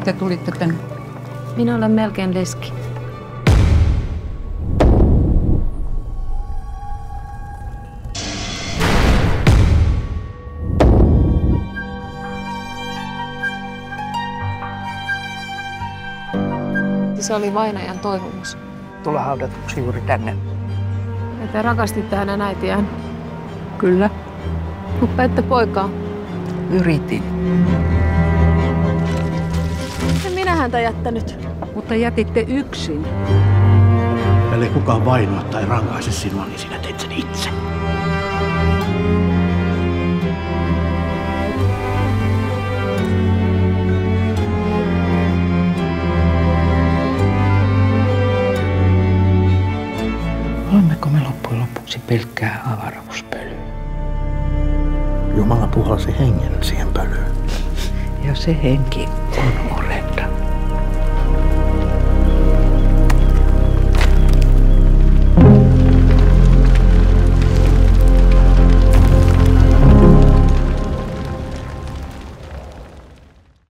te tulitte tänne? Minä olen melkein leski. Se oli vainajan toivomus. Tulla haudatuksi juuri tänne. Ja te rakastitte hänen äitiään. Kyllä. Mutta ette poikaa. Yritin. En minä häntä jättänyt. Mutta jätitte yksin. Ellei kukaan vainoa tai rankaise sinua, niin sinä teet sen itse. Olemmeko me loppujen lopuksi pelkkää avaruuspölyä? Jumala puhalsi hengen siihen pölyyn. Ja se henki on